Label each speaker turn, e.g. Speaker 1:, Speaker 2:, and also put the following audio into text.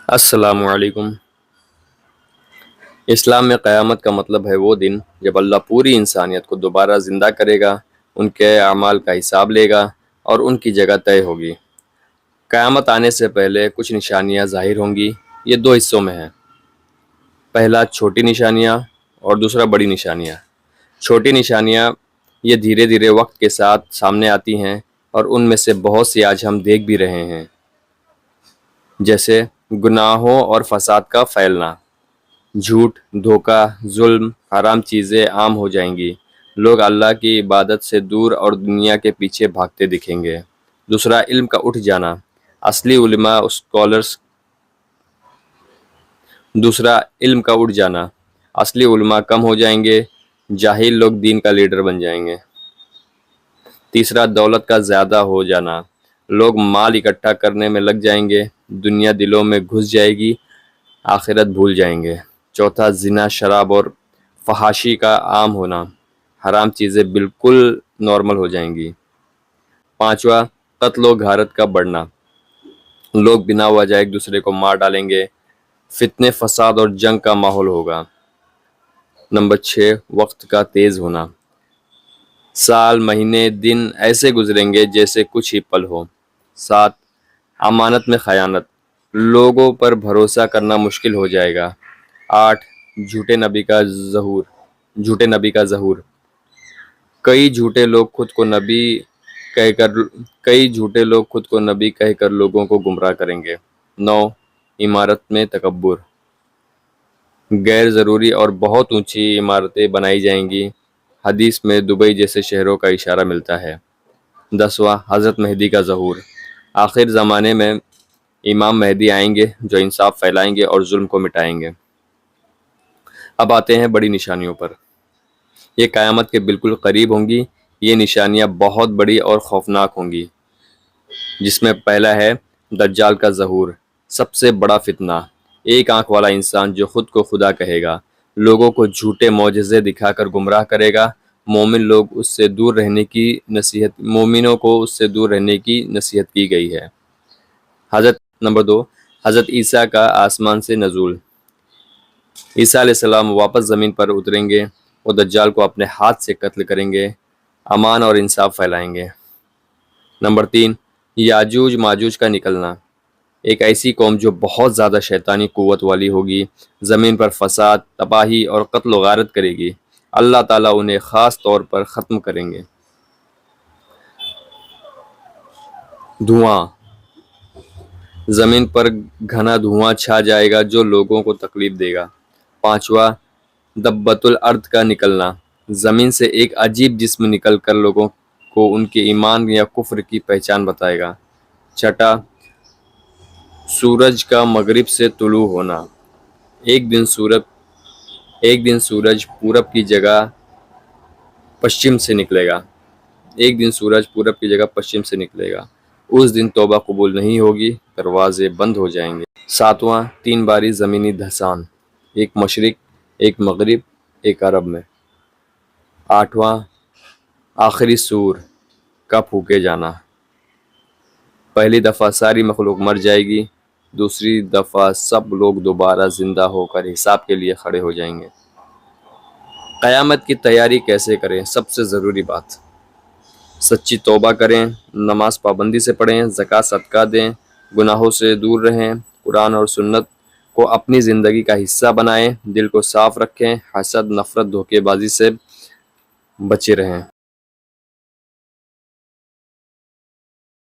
Speaker 1: السلام علیکم۔ اسلام میں قیامت کا مطلب ہے وہ دن جب اللہ پوری انسانیت کو دوبارہ زندہ کرے گا، ان کے اعمال کا حساب لے گا اور ان کی جگہ طے ہوگی۔ قیامت آنے سے پہلے کچھ نشانیاں ظاہر ہوں گی۔ یہ دو حصوں میں ہیں، پہلا چھوٹی نشانیاں اور دوسرا بڑی نشانیاں۔ چھوٹی نشانیاں یہ دھیرے دھیرے وقت کے ساتھ سامنے آتی ہیں اور ان میں سے بہت سی آج ہم دیکھ بھی رہے ہیں، جیسے گناہوں اور فساد کا پھیلنا، جھوٹ، دھوکہ، ظلم، حرام چیزیں عام ہو جائیں گی، لوگ اللہ کی عبادت سے دور اور دنیا کے پیچھے بھاگتے دکھیں گے۔ دوسرا، علم کا اٹھ جانا، اصلی علماء اسکالرز دوسرا علم کا اٹھ جانا، اصلی علماء کم ہو جائیں گے، جاہل لوگ دین کا لیڈر بن جائیں گے۔ تیسرا، دولت کا زیادہ ہو جانا، لوگ مال اکٹھا کرنے میں لگ جائیں گے، دنیا دلوں میں گھس جائے گی، آخرت بھول جائیں گے۔ چوتھا، زنا، شراب اور فحاشی کا عام ہونا، حرام چیزیں بالکل نارمل ہو جائیں گی۔ پانچواں، قتل و غارت کا بڑھنا، لوگ بنا وجہ ایک دوسرے کو مار ڈالیں گے، فتنے، فساد اور جنگ کا ماحول ہوگا۔ نمبر 6، وقت کا تیز ہونا، سال، مہینے، دن ایسے گزریں گے جیسے کچھ ہی پل ہو۔ 7، امانت میں خیانت، لوگوں پر بھروسہ کرنا مشکل ہو جائے گا۔ 8، جھوٹے نبی کا ظہور، کئی جھوٹے لوگ خود کو نبی کہہ کر لوگوں کو گمراہ کریں گے۔ 9، عمارت میں تکبر، غیر ضروری اور بہت اونچی عمارتیں بنائی جائیں گی، حدیث میں دبئی جیسے شہروں کا اشارہ ملتا ہے۔ 10واں، حضرت مہدی کا ظہور، آخر زمانے میں امام مہدی آئیں گے جو انصاف پھیلائیں گے اور ظلم کو مٹائیں گے۔ اب آتے ہیں بڑی نشانیوں پر۔ یہ قیامت کے بالکل قریب ہوں گی۔ یہ نشانیاں بہت بڑی اور خوفناک ہوں گی، جس میں پہلا ہے دجال کا ظہور، سب سے بڑا فتنہ، ایک آنکھ والا انسان جو خود کو خدا کہے گا، لوگوں کو جھوٹے معجزے دکھا کر گمراہ کرے گا، مومنوں کو اس سے دور رہنے کی نصیحت کی گئی ہے۔ نمبر 2، حضرت عیسیٰ کا آسمان سے نزول، عیسیٰ علیہ السلام واپس زمین پر اتریں گے، وہ دجال کو اپنے ہاتھ سے قتل کریں گے، امان اور انصاف پھیلائیں گے۔ نمبر 3، یاجوج ماجوج کا نکلنا، ایک ایسی قوم جو بہت زیادہ شیطانی قوت والی ہوگی، زمین پر فساد، تباہی اور قتل و غارت کرے گی، اللہ تعالیٰ انہیں خاص طور پر ختم کریں گے۔ دھواں، زمین پر گھنا دھواں چھا جائے گا جو لوگوں کو تکلیف دے گا۔ 5واں، دبۃ الارض کا نکلنا، زمین سے ایک عجیب جسم نکل کر لوگوں کو ان کے ایمان یا کفر کی پہچان بتائے گا۔ 6واں، سورج کا مغرب سے طلوع ہونا، ایک دن سورج پورب کی جگہ پشچم سے نکلے گا، اس دن توبہ قبول نہیں ہوگی، دروازے بند ہو جائیں گے۔ 7واں، 3 باری زمینی دھسان، ایک مشرق، ایک مغرب، ایک عرب میں۔ 8واں، آخری سور کا پھونکے جانا، پہلی دفعہ ساری مخلوق مر جائے گی، دوسری دفعہ سب لوگ دوبارہ زندہ ہو کر حساب کے لیے کھڑے ہو جائیں گے۔ قیامت کی تیاری کیسے کریں؟ سب سے ضروری بات، سچی توبہ کریں، نماز پابندی سے پڑھیں، زکوٰۃ صدقہ دیں، گناہوں سے دور رہیں، قرآن اور سنت کو اپنی زندگی کا حصہ بنائیں، دل کو صاف رکھیں، حسد، نفرت، دھوکے بازی سے بچے رہیں۔